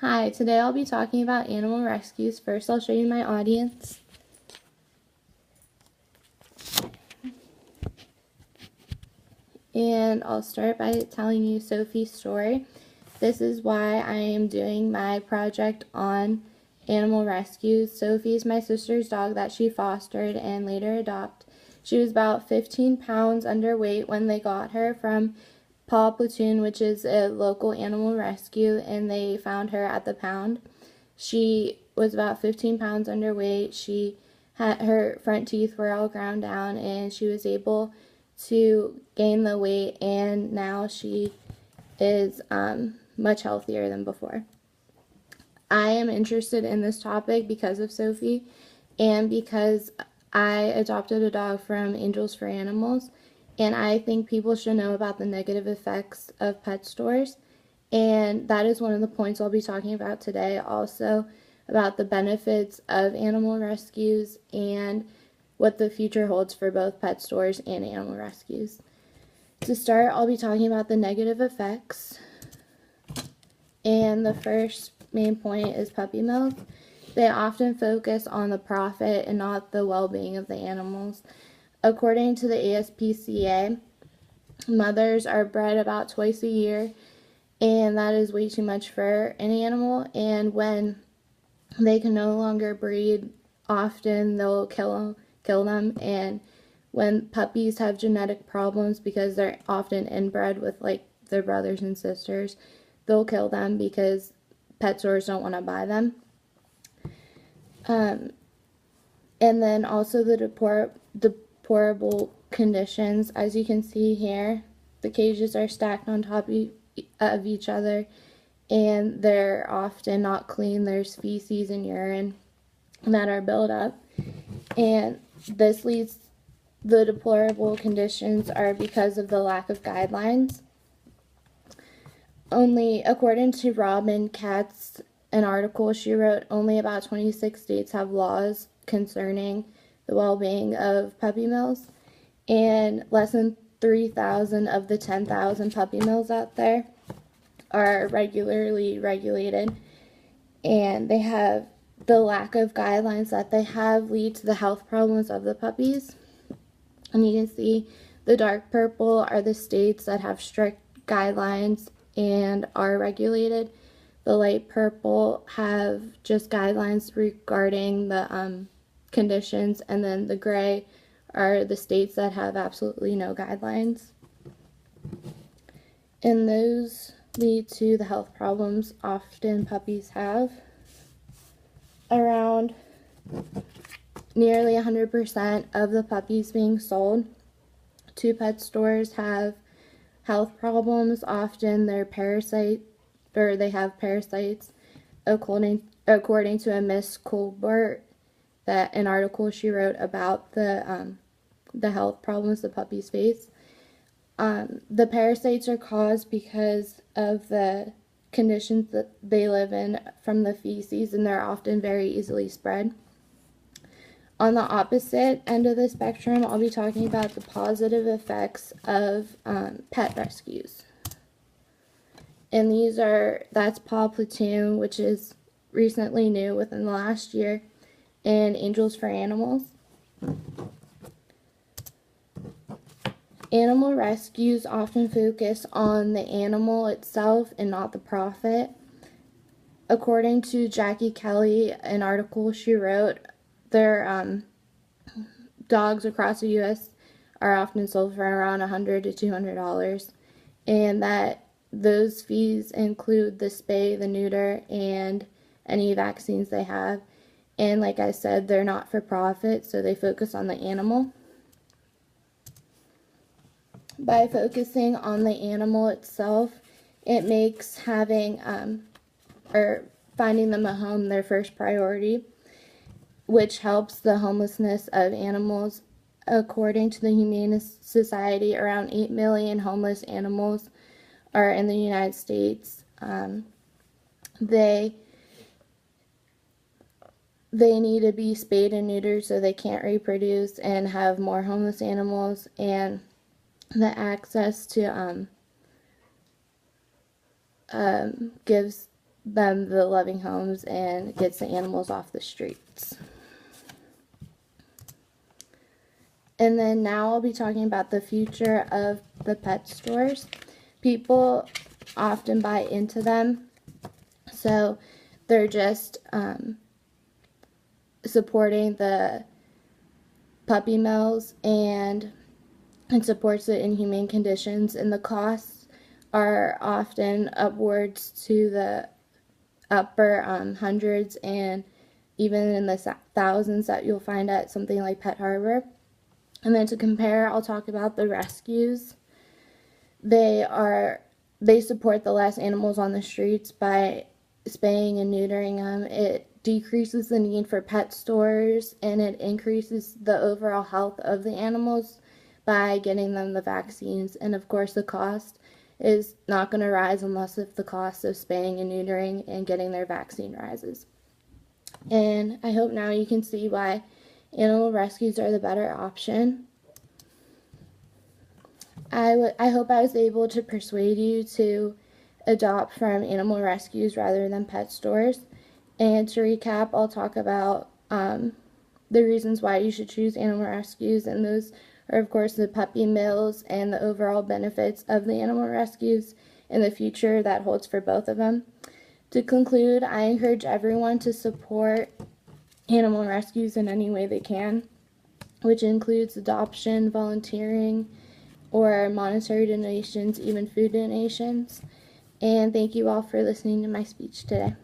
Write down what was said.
Hi, today I'll be talking about animal rescues. First, I'll show you my audience. And I'll start by telling you Sophie's story. This is why I am doing my project on animal rescues. Sophie is my sister's dog that she fostered and later adopted. She was about 15 pounds underweight when they got her from Paw Platoon, which is a local animal rescue, and they found her at the pound. She was about 15 pounds underweight. She had her front teeth were all ground down, and she was able to gain the weight, and now she is much healthier than before. I am interested in this topic because of Sophie and because I adopted a dog from Angels for Animals, and I think people should know about the negative effects of pet stores, and that is one of the points I'll be talking about today. Also about the benefits of animal rescues and what the future holds for both pet stores and animal rescues. To start, I'll be talking about the negative effects, and the first main point is puppy mills. They often focus on the profit and not the well-being of the animals. According to the ASPCA, mothers are bred about twice a year, and that is way too much for any animal, and when they can no longer breed, often they'll kill them, and when puppies have genetic problems because they're often inbred with like their brothers and sisters, they'll kill them because pet stores don't want to buy them. And then also the deplorable conditions. As you can see here, the cages are stacked on top of each other, and they're often not clean. There's feces and urine that are built up, and this leads, the deplorable conditions are because of the lack of guidelines. Only, according to Robin Katz, an article she wrote, only about 26 states have laws concerning the well-being of puppy mills, and less than 3,000 of the 10,000 puppy mills out there are regularly regulated, and they have the lack of guidelines that they have lead to the health problems of the puppies. And you can see the dark purple are the states that have strict guidelines and are regulated. The light purple have just guidelines regarding the conditions, and then the gray are the states that have absolutely no guidelines. And those lead to the health problems often puppies have. Around nearly 100% of the puppies being sold to pet stores have health problems. Often they're they have parasites. According to a Miss Colbert, that an article she wrote about the health problems the puppies face. The parasites are caused because of the conditions that they live in from the feces, and they're often very easily spread. On the opposite end of the spectrum, I'll be talking about the positive effects of pet rescues. And that's Paw Platoon, which is recently new within the last year, and Angels for Animals. Animal rescues often focus on the animal itself and not the profit. According to Jackie Kelly, an article she wrote, their dogs across the U.S. are often sold for around $100 to $200, and that those fees include the spay, the neuter, and any vaccines they have. And like I said, they're not for profit, so they focus on the animal. By focusing on the animal itself, it makes having or finding them a home their first priority, which helps the homelessness of animals. According to the Humane Society, around 8 million homeless animals are in the United States. They need to be spayed and neutered so they can't reproduce and have more homeless animals, and the access to gives them the loving homes and gets the animals off the streets. And then now I'll be talking about the future of the pet stores. People often buy into them, so they're just supporting the puppy mills, and it supports the inhumane conditions, and the costs are often upwards to the upper hundreds and even in the thousands that you'll find at something like Pet Harbor. And then to compare, I'll talk about the rescues. They support the less animals on the streets by spaying and neutering them. It decreases the need for pet stores, and it increases the overall health of the animals by getting them the vaccines. And of course, the cost is not going to rise unless if the cost of spaying and neutering and getting their vaccine rises. And I hope now you can see why animal rescues are the better option. I hope I was able to persuade you to adopt from animal rescues rather than pet stores. And to recap, I'll talk about the reasons why you should choose animal rescues, and those are, of course, the puppy mills and the overall benefits of the animal rescues in the future that holds for both of them. To conclude, I encourage everyone to support animal rescues in any way they can, which includes adoption, volunteering, or monetary donations, even food donations. And thank you all for listening to my speech today.